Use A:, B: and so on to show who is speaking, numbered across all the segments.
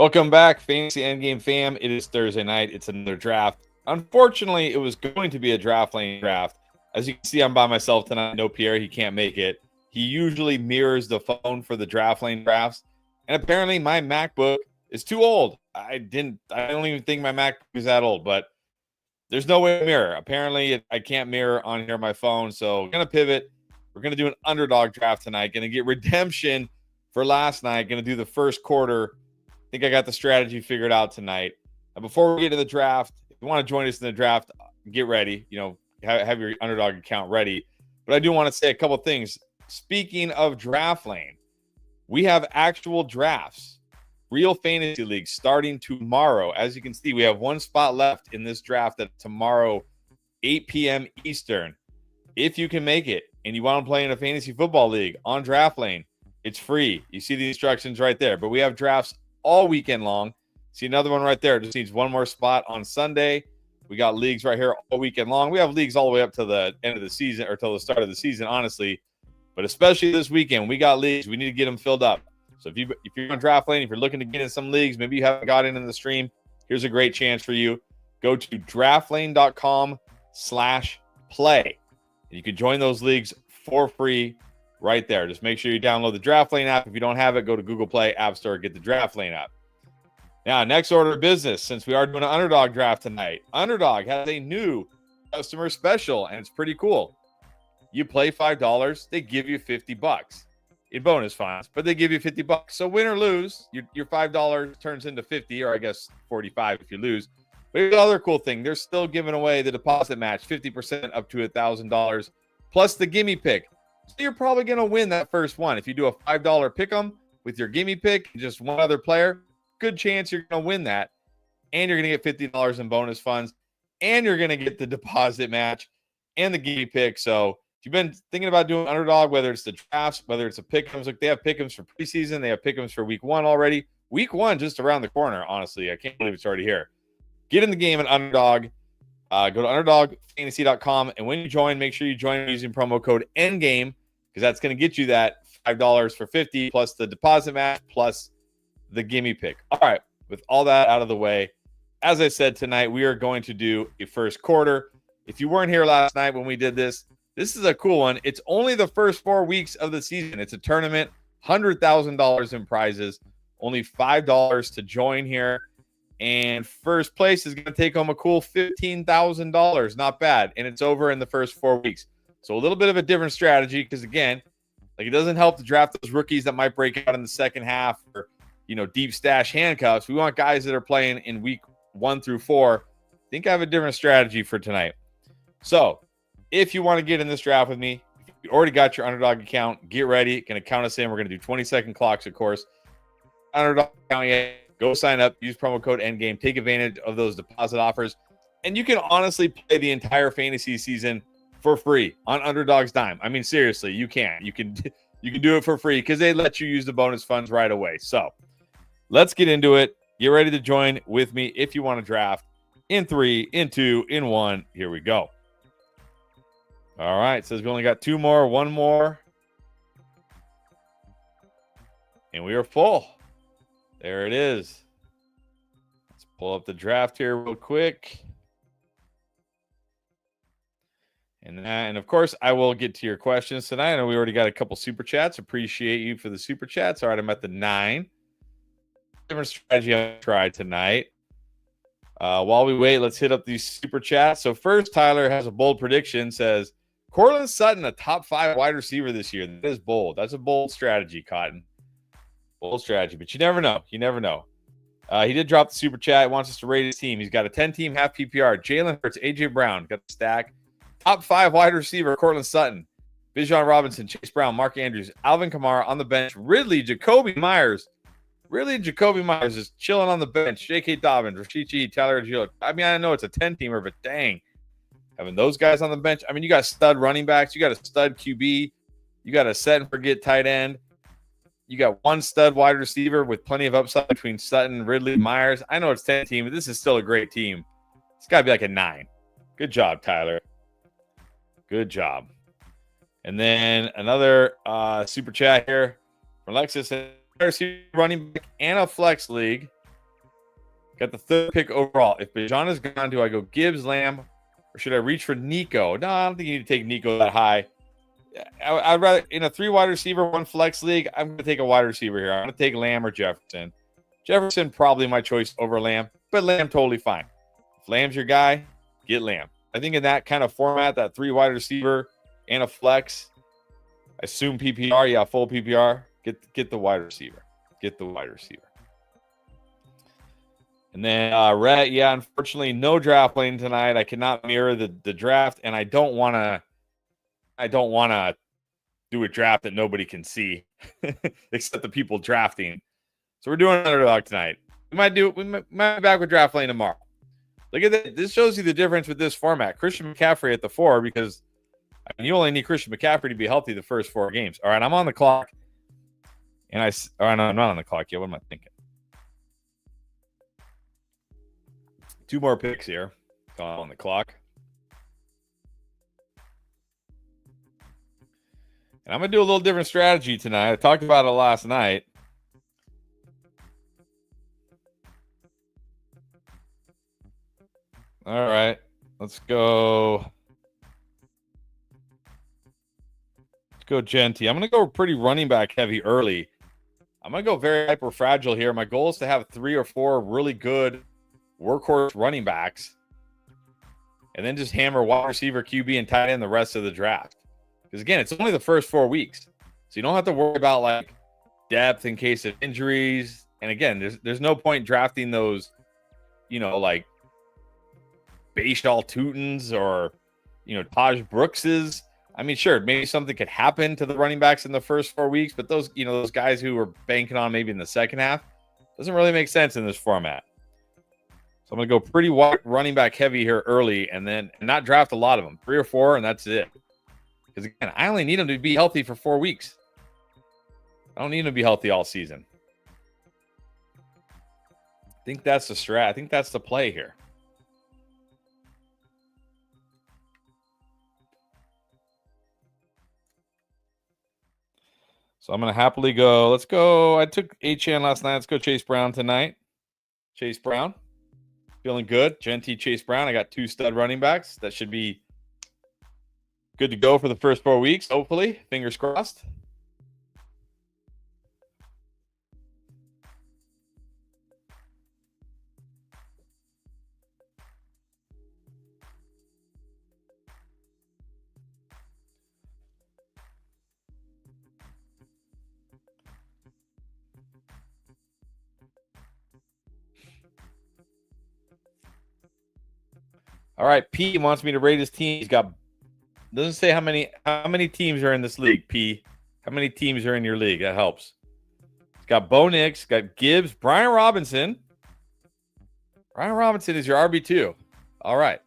A: Welcome back, Fantasy Endgame fam. It is Thursday night. It's another draft. Unfortunately, it was going to be a draft lane draft. As you can see, I'm by myself tonight. No Pierre. He can't make it. He usually mirrors the phone for the draft lane drafts. And apparently my MacBook is too old. I don't even think my MacBook is that old, but there's no way to mirror. Apparently, I can't mirror on here on my phone. So we're going to pivot. We're going to do an underdog draft tonight. Going to get redemption for last night. Going to do the first quarter. I think I got the strategy figured out tonight. Now, before we get to the draft, if you want to join us in the draft, get ready. Have your underdog account ready. But I do want to say a couple things. Speaking of draft lane, we have actual drafts, real fantasy leagues starting tomorrow. As you can see, we have one spot left in this draft at tomorrow, 8 p.m. Eastern. If you can make it and you want to play in a fantasy football league on draft lane, it's free. You see the instructions right there. But we have drafts all weekend long. See another one right there. Just needs one more spot on Sunday. We got leagues right here all weekend long. We have leagues all the way up to the end of the season or till the start of the season, honestly. But especially this weekend, we got leagues. We need to get them filled up. So if you're on draft lane, if you're looking to get in some leagues, maybe you haven't got in the stream, here's a great chance for you. Go to draftlane.com/play. And you can join those leagues for free right there. Just make sure you download the Draft Lane app. If you don't have it, go to Google Play, App Store, get the Draft Lane app. Now, next order of business, since we are doing an underdog draft tonight, Underdog has a new customer special, and it's pretty cool. You play $5, they give you $50 in bonus funds, but they give you $50. So win or lose, your $5 turns into 50, or I guess 45 if you lose. But here's the other cool thing. They're still giving away the deposit match, 50% up to $1,000, plus the gimme pick. So you're probably going to win that first one. If you do a $5 pick 'em with your gimme pick, just one other player, good chance you're going to win that. And you're going to get $50 in bonus funds. And you're going to get the deposit match and the gimme pick. So if you've been thinking about doing Underdog, whether it's the drafts, whether it's a pick-ems, look, they have pick-ems for preseason. They have pick-ems for week one already. Week one just around the corner, honestly. I can't believe it's already here. Get in the game at Underdog. Go to underdogfantasy.com. And when you join, make sure you join using promo code ENDGAME, because that's going to get you that $5 for $50 plus the deposit match plus the gimme pick. All right. With all that out of the way, as I said tonight, we are going to do a first quarter. If you weren't here last night when we did this, this is a cool one. It's only the first 4 weeks of the season. It's a tournament, $100,000 in prizes, only $5 to join here. And first place is going to take home a cool $15,000. Not bad. And it's over in the first 4 weeks. So a little bit of a different strategy because, again, like it doesn't help to draft those rookies that might break out in the second half or, deep stash handcuffs. We want guys that are playing in week 1 through 4. I think I have a different strategy for tonight. So if you want to get in this draft with me, if you already got your Underdog account, get ready. Going to count us in. We're going to do 20-second clocks, of course. Underdog account, go sign up. Use promo code ENDGAME. Take advantage of those deposit offers. And you can honestly play the entire fantasy season for free on Underdog's dime. I mean, seriously, you can. You can do it for free because they let you use the bonus funds right away. So let's get into it. Get ready to join with me if you want to draft in 3, in 2, in 1. Here we go. All right. Says we only got 2 more, 1 more. And we are full. There it is. Let's pull up the draft here real quick. And of course, I will get to your questions tonight. I know we already got a couple super chats. Appreciate you for the super chats. All right, I'm at the 9. Different strategy I tried tonight. While we wait, let's hit up these super chats. So first, Tyler has a bold prediction. Says, Courtland Sutton, a top 5 wide receiver this year. That is bold. That's a bold strategy, Cotton. Bold strategy, but you never know. You never know. He did drop the super chat. He wants us to rate his team. He's got a 10-team half PPR. Jalen Hurts, A.J. Brown, got the stack. Top 5 wide receiver, Courtland Sutton. Bijan Robinson, Chase Brown, Mark Andrews, Alvin Kamara on the bench. Ridley, Jacoby Myers. Jacoby Myers is chilling on the bench. J.K. Dobbins, Rashid Shaheed, Tyler Gillett. I mean, I know it's a 10-teamer, but dang. Having those guys on the bench. I mean, you got stud running backs. You got a stud QB. You got a set and forget tight end. You got one stud wide receiver with plenty of upside between Sutton, Ridley, Myers. I know it's 10-team, but this is still a great team. It's got to be like a 9. Good job, Tyler. Good job. And then another super chat here from Alexis. Running back and a flex league. Got the 3rd pick overall. If Bijan is gone, do I go Gibbs, Lamb, or should I reach for Nico? No, I don't think you need to take Nico that high. I'd rather, in a 3 wide receiver, 1 flex league, I'm going to take a wide receiver here. I'm going to take Lamb or Jefferson. Jefferson, probably my choice over Lamb, but Lamb, totally fine. If Lamb's your guy, get Lamb. I think in that kind of format, that 3 wide receiver and a flex, I assume PPR, yeah, full PPR, get the wide receiver. Get the wide receiver. And then Rhett, yeah, unfortunately, no draft lane tonight. I cannot mirror the draft, and I don't want to do a draft that nobody can see except the people drafting. So we're doing Underdog tonight. We might be back with draft lane tomorrow. Look at that. This shows you the difference with this format. Christian McCaffrey at the 4 because you only need Christian McCaffrey to be healthy the first 4 games. All right, I'm on the clock. And no, I'm not on the clock yet. What am I thinking? 2 more picks here. On the clock. And I'm going to do a little different strategy tonight. I talked about it last night. All right. Let's go. Let's go Genty. I'm going to go pretty running back heavy early. I'm going to go very hyper fragile here. My goal is to have 3 or 4 really good workhorse running backs. And then just hammer wide receiver, QB, and tight end the rest of the draft. Because, again, it's only the first 4 weeks. So you don't have to worry about, like, depth in case of injuries. And, again, there's no point drafting those, like, Bashal Tutons or, Taj Brookses. I mean, sure, maybe something could happen to the running backs in the first 4 weeks. But those, those guys who were banking on maybe in the second half, doesn't really make sense in this format. So I'm going to go pretty running back heavy here early and not draft a lot of them. 3 or 4, and that's it. Because, again, I only need them to be healthy for 4 weeks. I don't need them to be healthy all season. I think that's the strat. I think that's the play here. So I'm going to happily go. Let's go. I took HN last night. Let's go Chase Brown tonight. Chase Brown. Feeling good. Genty, Chase Brown. I got 2 stud running backs. That should be good to go for the first 4 weeks, hopefully. Fingers crossed. All right, P wants me to rate his team. He's got doesn't say how many teams are in this league, P. How many teams are in your league? That helps. He's got Bo Nix, got Gibbs, Brian Robinson. Brian Robinson is your RB2. All right.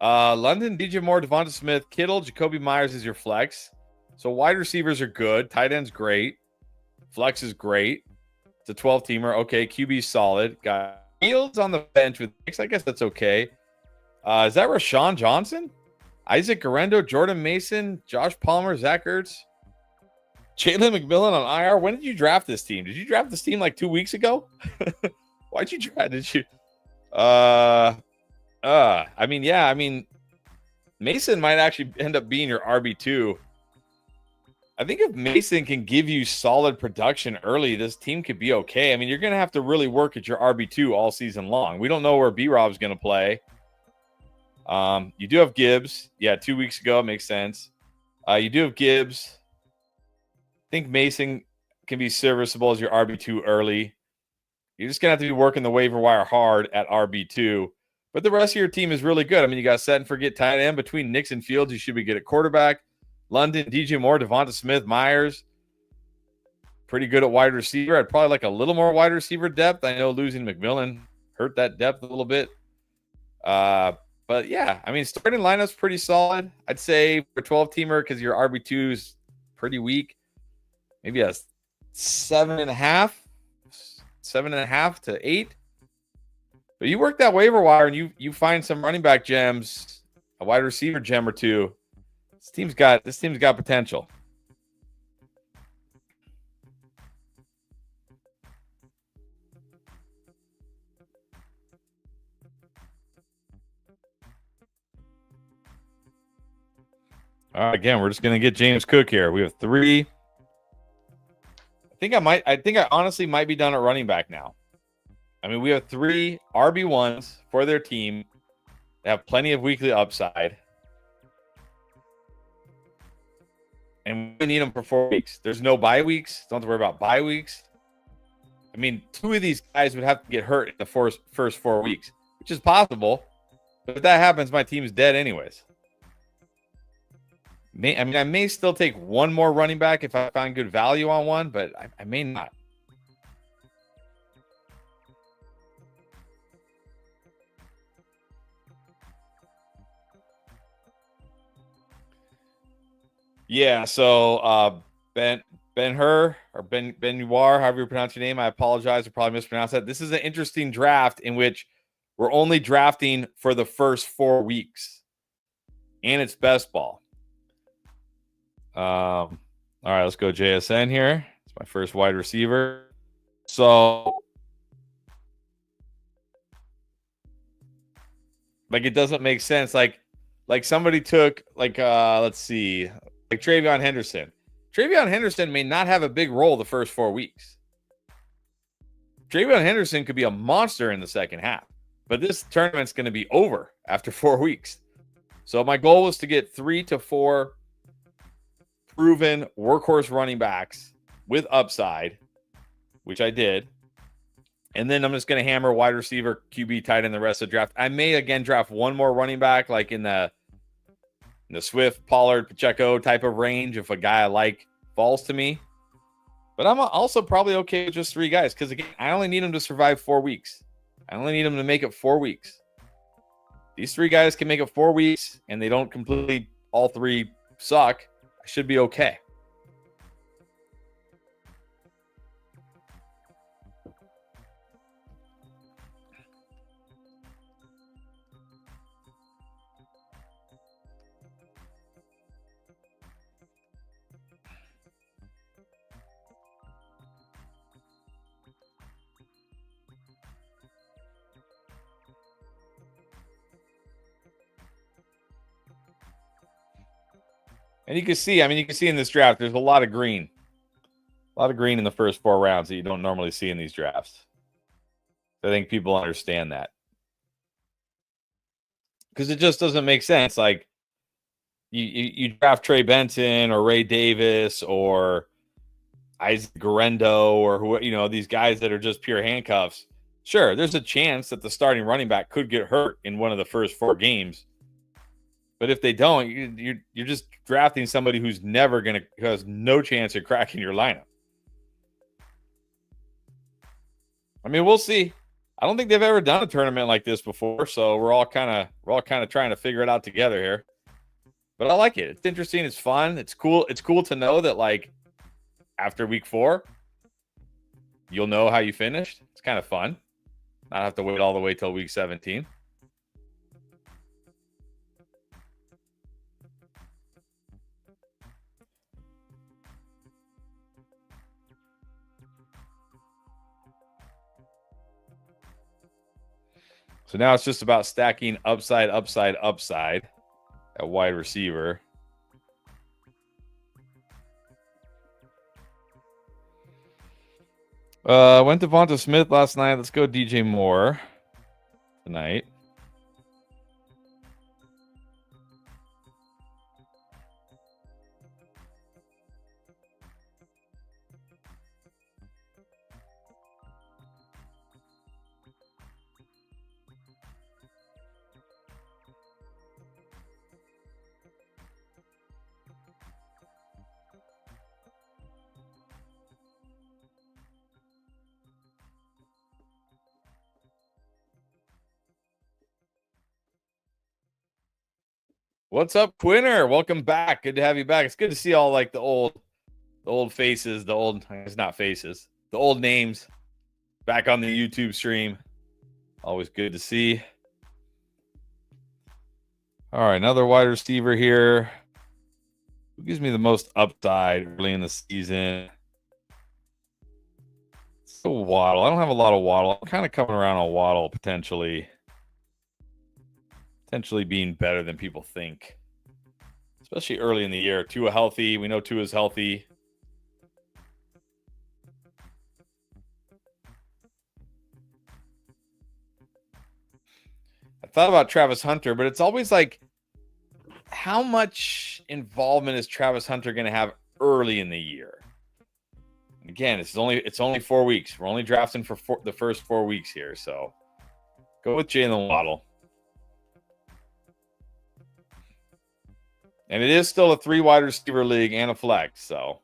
A: London, DJ Moore, Devonta Smith, Kittle, Jacoby Myers is your flex. So wide receivers are good. Tight end's great. Flex is great. It's a 12-teamer. Okay, QB's solid. Got Fields on the bench with Nix. I guess that's okay. Is that Rashawn Johnson? Isaac Garendo, Jordan Mason, Josh Palmer, Zach Ertz, Jalen McMillan on IR. When did you draft this team? Did you draft this team like 2 weeks ago? Why'd you draft? Did you? I mean, Mason might actually end up being your RB2. I think if Mason can give you solid production early, this team could be okay. I mean, you're going to have to really work at your RB2 all season long. We don't know where B-Rob's going to play. You do have Gibbs. Yeah, 2 weeks ago. It makes sense. You do have Gibbs. I think Mason can be serviceable as your RB2 early. You're just going to have to be working the waiver wire hard at RB2. But the rest of your team is really good. I mean, you got set and forget tight end between Nix and Fields. You should be good at quarterback. London, DJ Moore, Devonta Smith, Myers. Pretty good at wide receiver. I'd probably like a little more wide receiver depth. I know losing McMillan hurt that depth a little bit. But yeah, I mean, starting lineup's pretty solid. I'd say for 12-teamer, because your RB2 is pretty weak, maybe a 7.5 to 8. But you work that waiver wire and you find some running back gems, a wide receiver gem or two. This team's got potential. All right, again, we're just going to get James Cook here. We have 3. I think I honestly might be done at running back now. I mean, we have 3 RB1s for their team. They have plenty of weekly upside. And we need them for 4 weeks. There's no bye weeks. Don't have to worry about bye weeks. I mean, 2 of these guys would have to get hurt in the first 4 weeks, which is possible. But if that happens, my team's dead anyways. I may still take one more running back if I find good value on one, but I may not. Yeah, so Ben-Hur or Ben-Nuar, however you pronounce your name, I apologize. I probably mispronounced that. This is an interesting draft in which we're only drafting for the first 4 weeks. And it's best ball. All right, let's go JSN here. It's my first wide receiver. So, like, it doesn't make sense. Like somebody took, let's see, like Travion Henderson. Travion Henderson may not have a big role the first 4 weeks. Travion Henderson could be a monster in the second half, but this tournament's going to be over after 4 weeks. So my goal was to get 3 to 4 proven workhorse running backs with upside, which I did. And then I'm just going to hammer wide receiver, QB, tight end the rest of the draft. I may again draft one more running back, like in the Swift, Pollard, Pacheco type of range if a guy I like falls to me. But I'm also probably okay with just 3 guys because, again, I only need them to survive 4 weeks. I only need them to make it 4 weeks. These 3 guys can make it 4 weeks, and they don't completely all 3 suck. I should be okay. And you can see in this draft, there's a lot of green. A lot of green in the first 4 rounds that you don't normally see in these drafts. I think people understand that. Because it just doesn't make sense. Like, you draft Trey Benson or Ray Davis or Isaac Guerrero or who, these guys that are just pure handcuffs. Sure, there's a chance that the starting running back could get hurt in one of the first 4 games. But if they don't, you're just drafting somebody who has no chance of cracking your lineup. I mean, we'll see. I don't think they've ever done a tournament like this before, so we're all kind of trying to figure it out together here. But I like it. It's interesting. It's fun. It's cool. It's cool to know that, like, after week 4, you'll know how you finished. It's kind of fun. Not have to wait all the way till week 17. So now it's just about stacking upside at wide receiver. Went to Devonta Smith last night. Let's go DJ Moore tonight. What's up, Quinner? Welcome back. Good to have you back. It's good to see all like the old faces, it's not faces, the old names back on the YouTube stream. Always good to see. All right, another wide receiver here. Who gives me the most upside early in the season? It's a Waddle. I don't have a lot of Waddle. I'm kind of coming around on Waddle potentially being better than people think, especially early in the year. Tua healthy. We know Tua's healthy. I thought about Travis Hunter, but it's always like, how much involvement is Travis Hunter going to have early in the year? Again, it's only 4 weeks. We're only drafting for the first 4 weeks here, so go with Jalen Waddle. And it is still a 3 wide receiver league and a flex, so.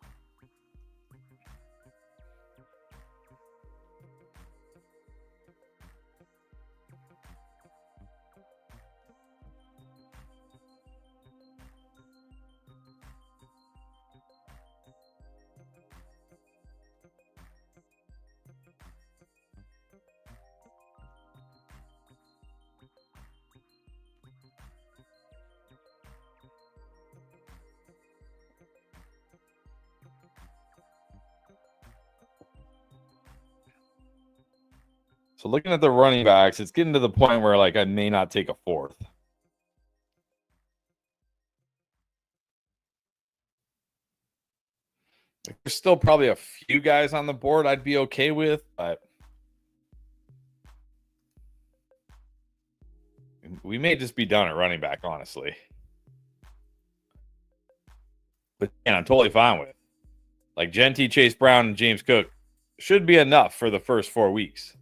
A: So looking at the running backs, it's getting to the point where like I may not take a fourth. There's still probably a few guys on the board I'd be okay with, but we may just be done at running back, honestly. But yeah, I'm totally fine with it. Like Genty, Chase Brown, and James Cook should be enough for the first 4 weeks.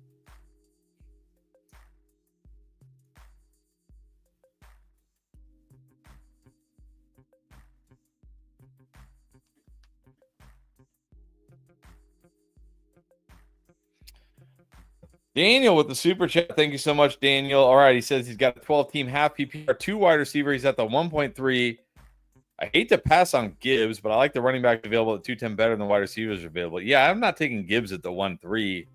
A: Daniel with the super chat. Thank you so much, Daniel. All right, he says he's got a 12-team half PPR, 2 wide receiver. He's at the 1.3. I hate to pass on Gibbs, but I like the running back available at 210 better than the wide receivers available. Yeah, I'm not taking Gibbs at the 1.3.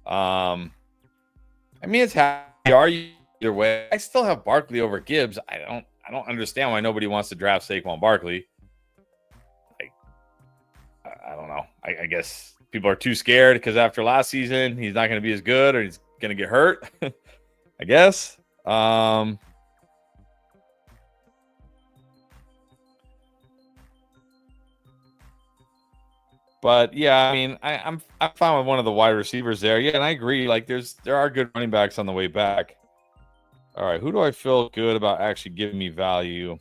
A: I mean, it's happy. Are you either way? I still have Barkley over Gibbs. I don't understand why nobody wants to draft Saquon Barkley. I don't know. I guess people are too scared because after last season, he's not going to be as good or he's going to get hurt. I guess. But yeah, I mean, I'm fine with one of the wide receivers there. Yeah, and I agree. Like, there are good running backs on the way back. All right, who do I feel good about actually giving me value?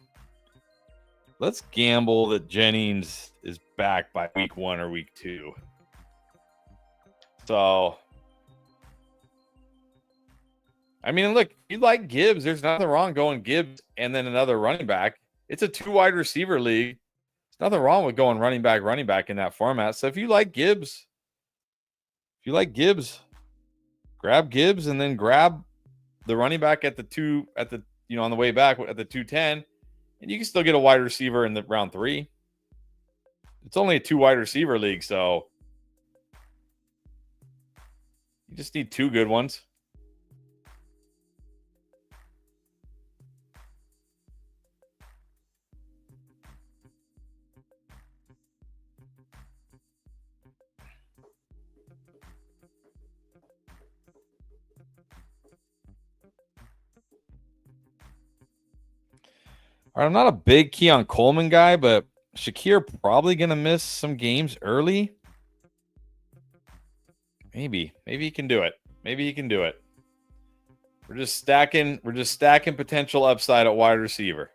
A: Let's gamble that Jennings is back by week 1 or week 2. So, I mean, look, you like Gibbs. There's nothing wrong going Gibbs and then another running back. It's a 2 wide receiver league. There's nothing wrong with going running back in that format. So if you like Gibbs, grab Gibbs and then grab the running back at the 2 on the way back at the 210, and you can still get a wide receiver in the round 3. It's only a 2 wide receiver league, so you just need 2 good ones. All right, I'm not a big Keon Coleman guy, but Shakir probably going to miss some games early. Maybe he can do it. We're just stacking potential upside at wide receiver.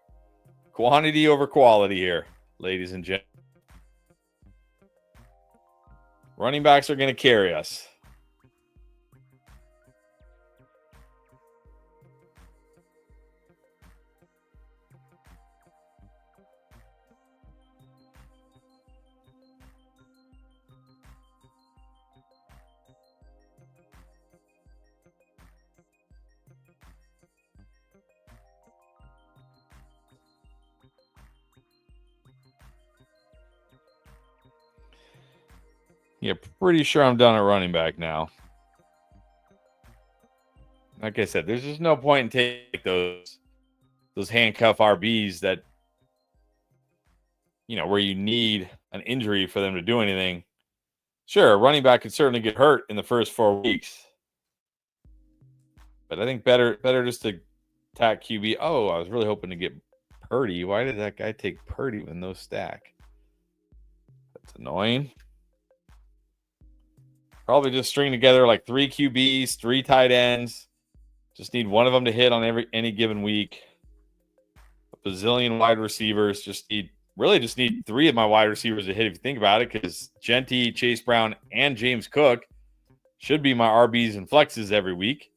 A: Quantity over quality here, ladies and gentlemen. Running backs are going to carry us. Yeah, pretty sure I'm done at running back now. Like I said, there's just no point in taking those handcuff RBs that, where you need an injury for them to do anything. Sure, a running back could certainly get hurt in the first 4 weeks. But I think better just to attack QB. Oh, I was really hoping to get Purdy. Why did that guy take Purdy with no stack? That's annoying. Probably just string together like 3 QBs, 3 tight ends. Just need one of them to hit on any given week. A bazillion wide receivers. Just need 3 of my wide receivers to hit if you think about it, because Genty, Chase Brown, and James Cook should be my RBs and flexes every week.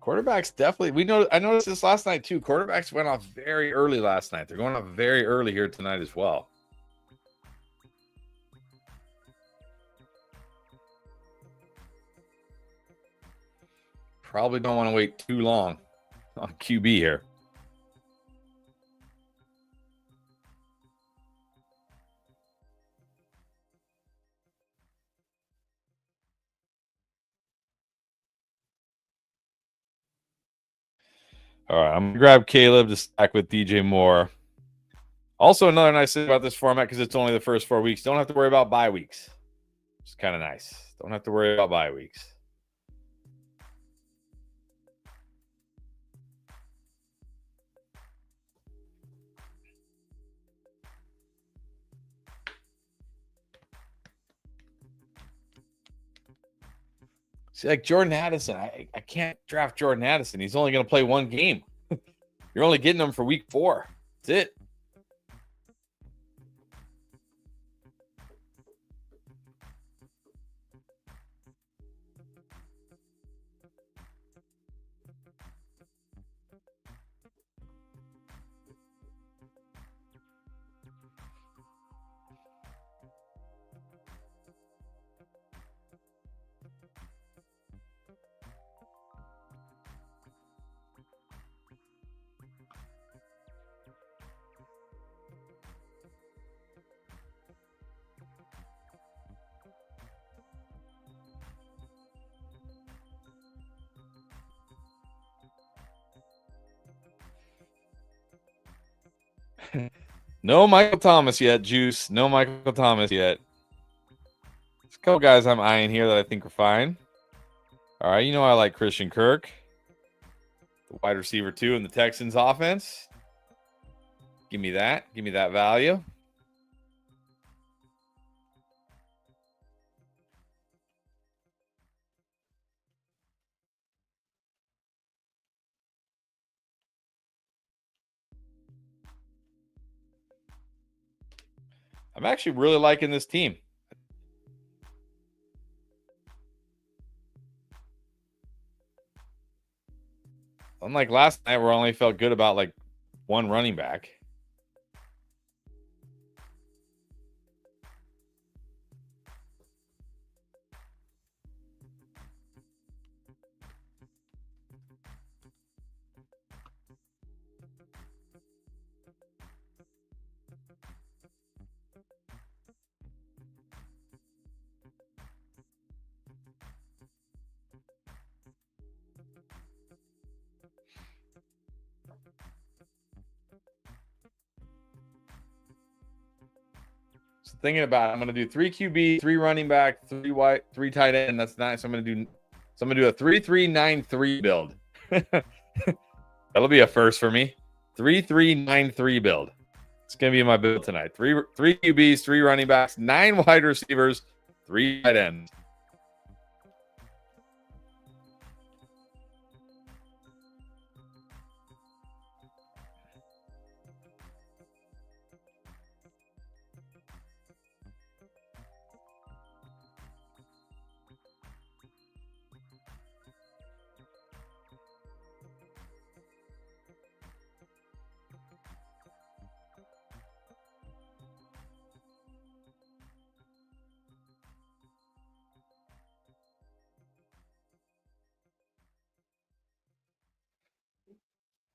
A: Quarterbacks definitely. I noticed this last night too. Quarterbacks went off very early last night. They're going off very early here tonight as well. Probably don't want to wait too long on QB here. All right, I'm going to grab Caleb to stack with DJ Moore. Also, another nice thing about this format, because it's only the first 4 weeks, don't have to worry about bye weeks. It's kind of nice. Don't have to worry about bye weeks. See, like Jordan Addison, I can't draft Jordan Addison. He's only going to play 1 game. You're only getting him for week 4. That's it. No Michael Thomas yet, Juice. No Michael Thomas yet. There's a couple guys I'm eyeing here that I think are fine. All right, I like Christian Kirk, the wide receiver 2 in the Texans offense. Give me that. Give me that value. I'm actually really liking this team. Unlike last night, where I only felt good about like 1 running back. So thinking about it, I'm going to do 3 QB, 3 running back, 3 tight end. That's nice. I'm going to do a 3-3-9-3 build. That'll be a first for me. 3-3-9-3 build. It's going to be my build tonight. 3 QBs, 3 running backs, 9 wide receivers, 3 tight ends.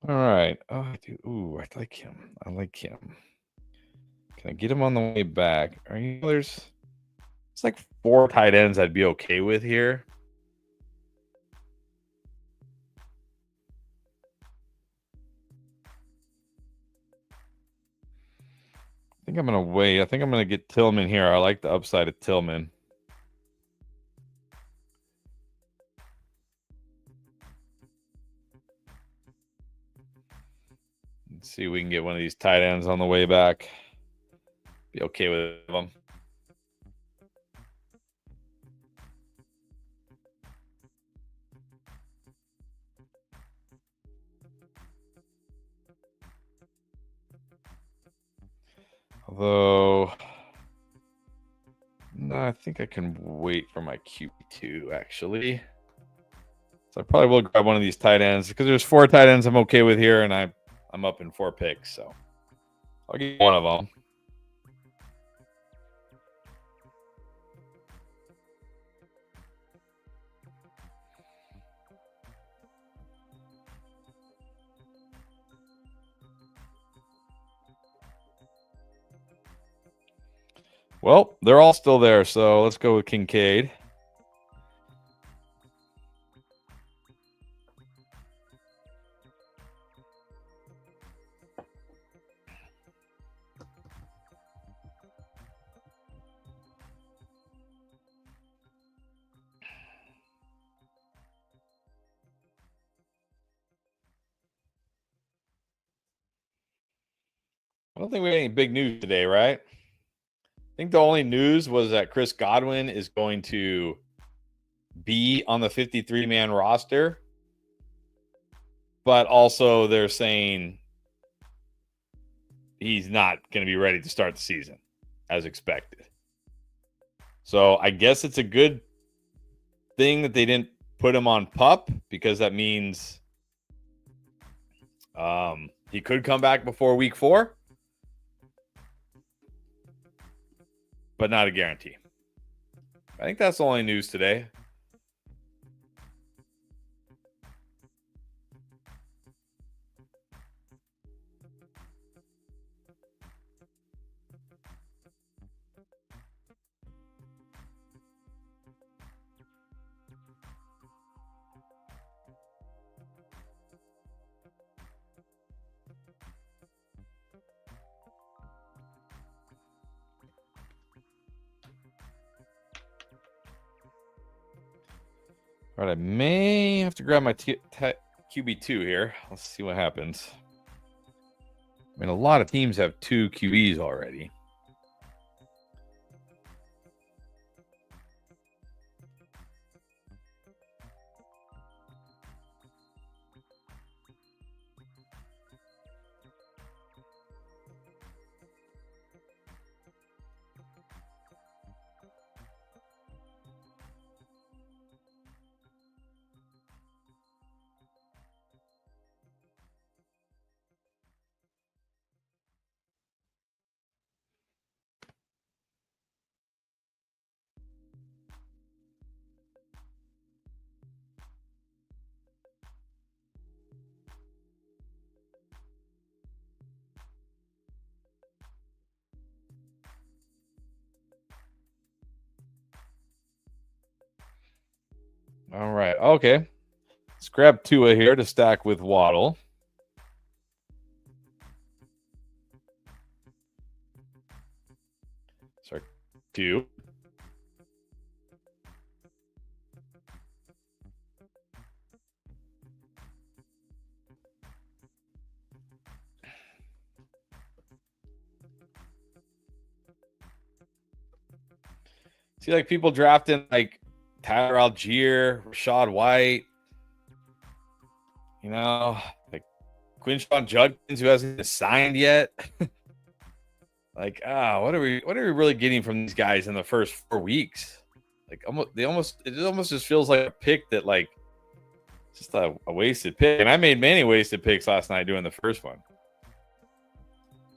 A: All right. Oh, I do. Ooh, I like him. I like him. Can I get him on the way back? Are you? It's like 4 tight ends I'd be okay with here. I think I'm gonna wait. I think I'm gonna get Tillman here. I like the upside of Tillman. Let's see if we can get one of these tight ends on the way back. Be okay with them. Although, no, I think I can wait for my QB2, actually. So I probably will grab one of these tight ends because there's 4 tight ends I'm okay with here, and I'm up in 4 picks, so I'll get one of them. Well, they're all still there, so let's go with Kincaid. I don't think we had any big news today, right? I think the only news was that Chris Godwin is going to be on the 53-man roster, but also they're saying he's not going to be ready to start the season as expected. So I guess it's a good thing that they didn't put him on PUP because that means he could come back before week 4, but not a guarantee. I think that's the only news today. All right, I may have to grab my QB2 here. Let's see what happens. I mean, a lot of teams have 2 QBs already. All right. Okay. Let's grab Tua here to stack with Waddle. Sorry, 2. See, like people drafting like Tyler Algier, Rashad White, you know, like Quinshon Judkins, who hasn't signed yet. Like, what are we really getting from these guys in the first 4 weeks? Like, it almost just feels like a pick that like just a wasted pick. And I made many wasted picks last night doing the first one.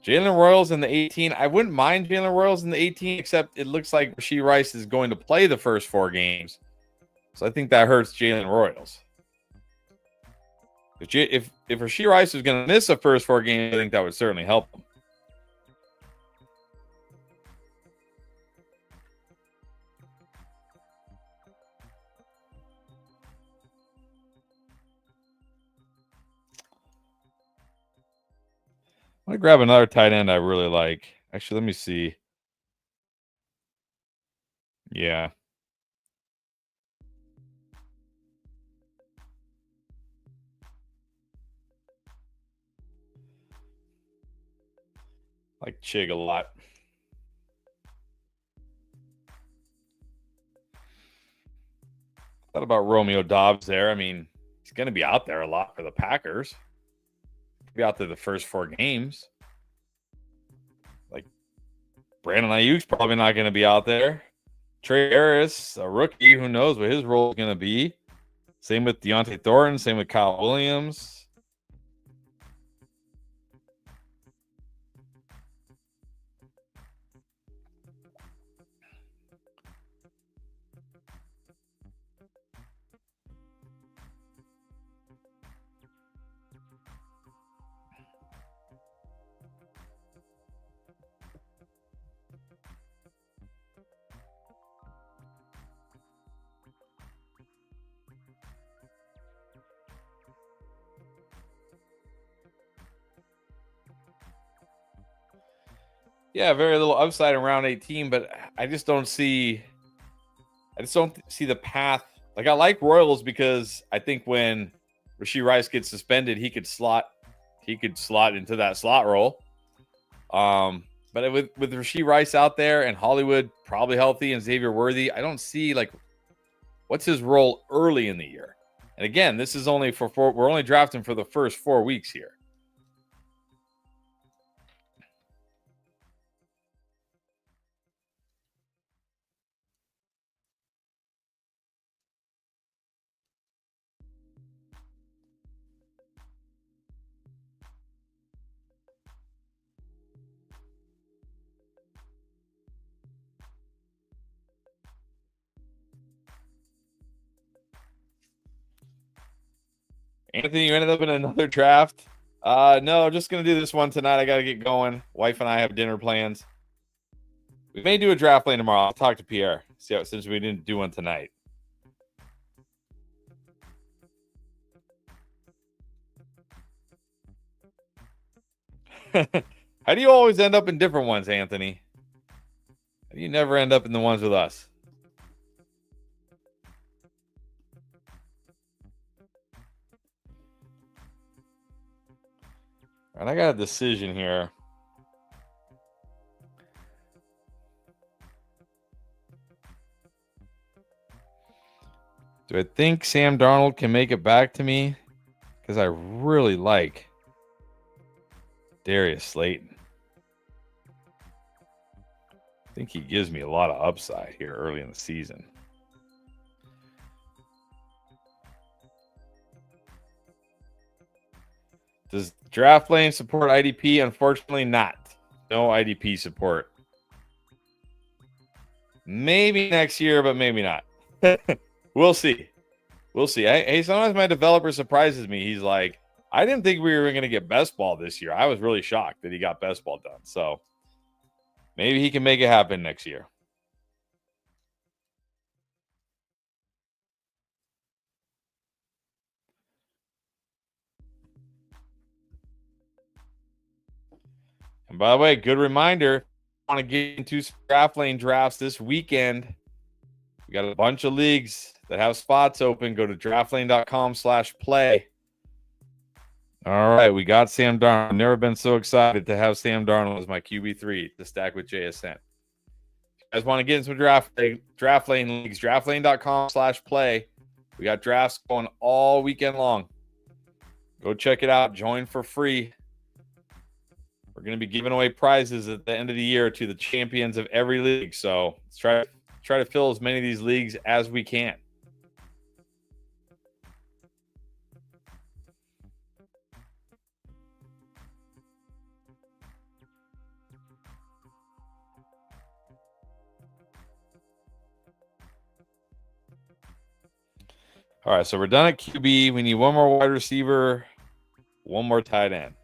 A: Jalen Royals in the 18. I wouldn't mind Jalen Royals in the 18, except it looks like Rashee Rice is going to play the first 4 games. So I think that hurts Jalen Royals. If Rashee Rice was going to miss the first 4 games, I think that would certainly help him. I'm going to grab another tight end I really like. Actually, let me see. Yeah. I like Chig a lot. Thought about Romeo Dobbs there. I mean, he's going to be out there a lot for the Packers. He'll be out there the first 4 games. Like, Brandon Ayuk's probably not going to be out there. Trey Harris, a rookie, who knows what his role is going to be. Same with Deontay Thornton. Same with Kyle Williams. Yeah, very little upside in round 18, but I just don't see the path. Like, I like Royals because I think when Rashee Rice gets suspended, he could slot into that slot role. But with Rashee Rice out there and Hollywood probably healthy and Xavier Worthy, I don't see like what's his role early in the year. And again, this is only we're only drafting for the first 4 weeks here. Anthony, you ended up in another draft. No, just gonna do this one tonight. I gotta get going. Wife and I have dinner plans. We may do a draft lane tomorrow. I'll talk to Pierre. See how, since we didn't do one tonight. How do you always end up in different ones, Anthony? How do you never end up in the ones with us? And I got a decision here. Do I think Sam Darnold can make it back to me? Because I really like Darius Slayton. I think he gives me a lot of upside here early in the season. Does draft lane support IDP? Unfortunately, not. No IDP support. Maybe next year, but maybe not. We'll see. We'll see. Hey, sometimes my developer surprises me. He's like, I didn't think we were going to get best ball this year. I was really shocked that he got best ball done. So maybe he can make it happen next year. And by the way, good reminder, if you want to get into draft lane drafts this weekend, we got a bunch of leagues that have spots open. Go to draftlane.com/play. All right, we got Sam Darnold. Never been so excited to have Sam Darnold as my QB3 to stack with JSN. If you guys want to get into draft lane leagues, draftlane.com/play. We got drafts going all weekend long. Go check it out. Join for free. We're going to be giving away prizes at the end of the year to the champions of every league. So let's try to fill as many of these leagues as we can. All right, so we're done at QB. We need one more wide receiver, one more tight end.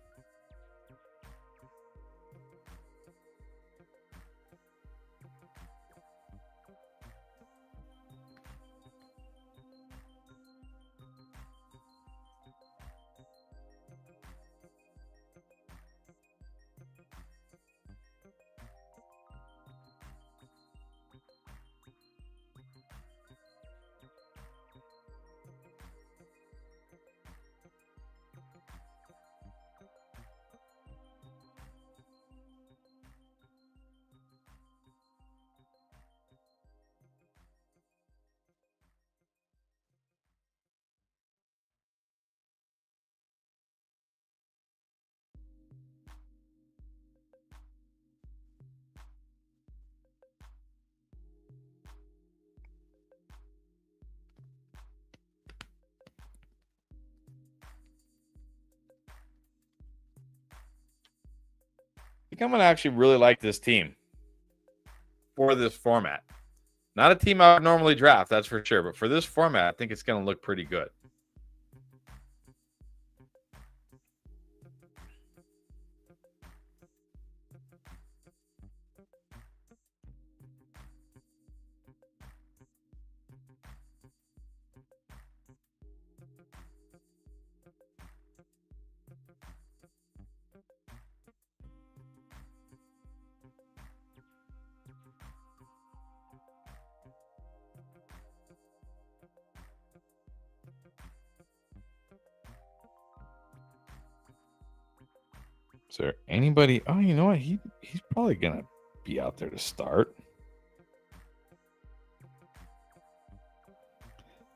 A: I think I'm going to actually really like this team for this format. Not a team I would normally draft, that's for sure. But for this format, I think it's going to look pretty good. Is there anybody? Oh, you know what? He's probably going to be out there to start.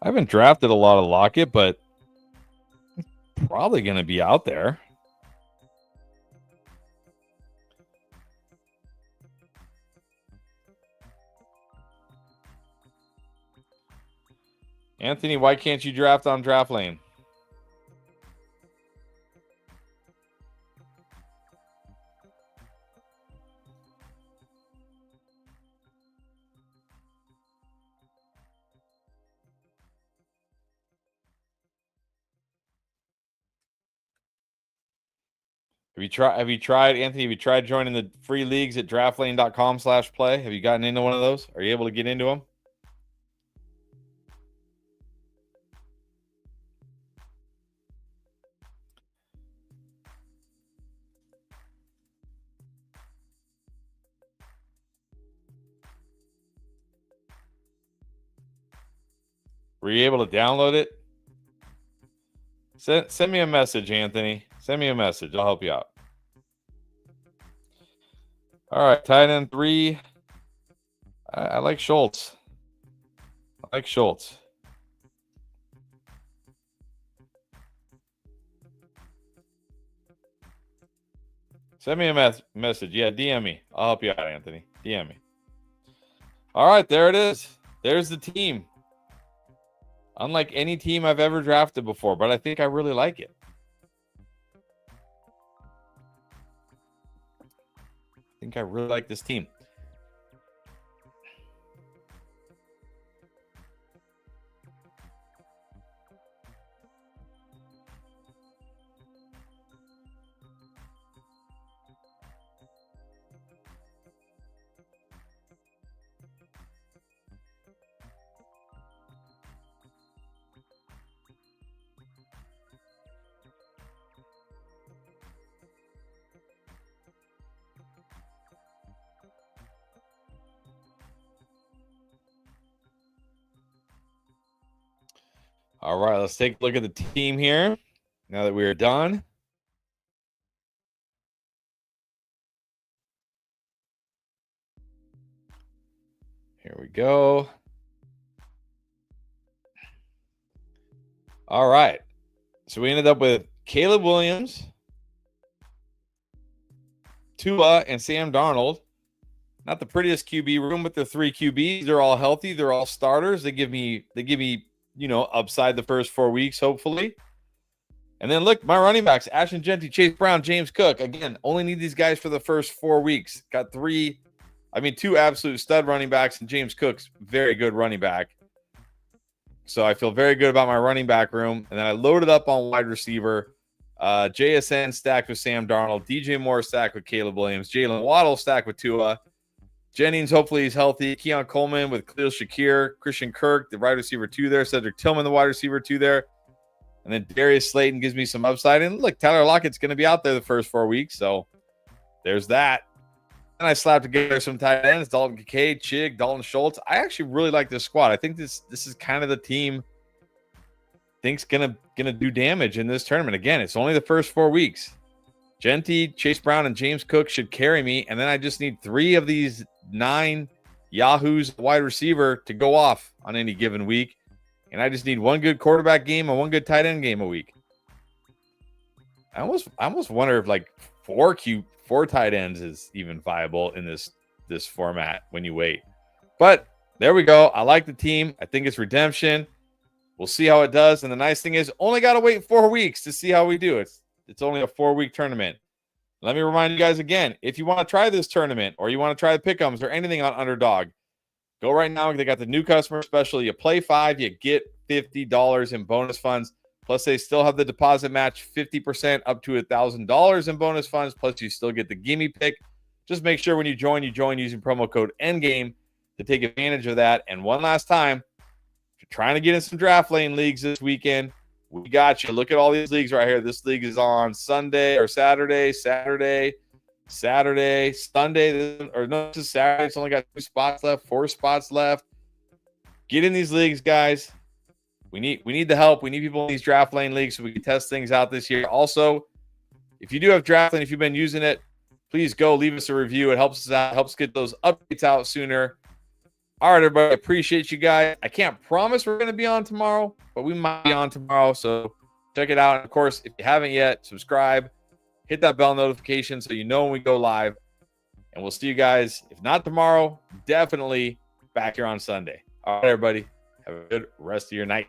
A: I haven't drafted a lot of Lockett, but he's probably going to be out there. Anthony, why can't you draft on Draft Lane? Have you tried, Anthony, have you tried joining the free leagues at draftlane.com/play? Have you gotten into one of those? Are you able to get into them? Were you able to download it? Send me a message, Anthony. Send me a message. I'll help you out. All right, tight end 3. I like Schultz. Send me a message. Yeah, DM me. I'll help you out, Anthony. DM me. All right, there it is. There's the team. Unlike any team I've ever drafted before, but I think I really like it. I think I really like this team. All right, let's take a look at the team here now that we are done. Here we go. All right. So we ended up with Caleb Williams, Tua, and Sam Darnold. Not the prettiest QB room, but the 3 QBs. They're all healthy. They're all starters. They give me, upside the first 4 weeks, hopefully. And then look, my running backs, Ashton Genty, Chase Brown, James Cook. Again, only need these guys for the first 4 weeks. Got 2 absolute stud running backs, and James Cook's very good running back. So I feel very good about my running back room. And then I loaded up on wide receiver. JSN stacked with Sam Darnold. DJ Moore stacked with Caleb Williams. Jalen Waddle stacked with Tua. Jennings, hopefully he's healthy. Keon Coleman with Khalil Shakir. Christian Kirk, the wide receiver 2 there. Cedric Tillman, the wide receiver 2 there. And then Darius Slayton gives me some upside. And look, Tyler Lockett's going to be out there the first 4 weeks. So there's that. And I slapped together some tight ends. Dalton Kincaid, Chig, Dalton Schultz. I actually really like this squad. I think this is kind of the team I think's gonna do damage in this tournament. Again, it's only the first 4 weeks. Genty, Chase Brown, and James Cook should carry me. And then I just need 3 of these 9 Yahoos wide receiver to go off on any given week. And I just need 1 good quarterback game and 1 good tight end game a week. I almost wonder if like 4 tight ends is even viable in this format when you wait. But there we go. I like the team. I think it's redemption. We'll see how it does. And the nice thing is, only got to wait 4 weeks to see how we do. It's only a 4-week tournament. Let me remind you guys again, if you want to try this tournament or you want to try the pick'ems or anything on Underdog, go right now. They got the new customer special. You play 5, you get $50 in bonus funds. Plus, they still have the deposit match, 50% up to $1,000 in bonus funds. Plus, you still get the gimme pick. Just make sure when you join using promo code ENDGAME to take advantage of that. And one last time, if you're trying to get in some draft lane leagues this weekend, we got you. Look at all these leagues right here. This league is on Sunday or Saturday, Sunday. Or no, this is Saturday. It's only got 2 spots left, 4 spots left. Get in these leagues, guys. We need the help. We need people in these draft lane leagues so we can test things out this year. Also, if you do have draft lane, if you've been using it, please go leave us a review. It helps us out, helps get those updates out sooner. All right, everybody. Appreciate you guys. I can't promise we're going to be on tomorrow, but we might be on tomorrow. So check it out. And of course, if you haven't yet, subscribe, hit that bell notification so you know when we go live. And we'll see you guys, if not tomorrow, definitely back here on Sunday. All right, everybody. Have a good rest of your night.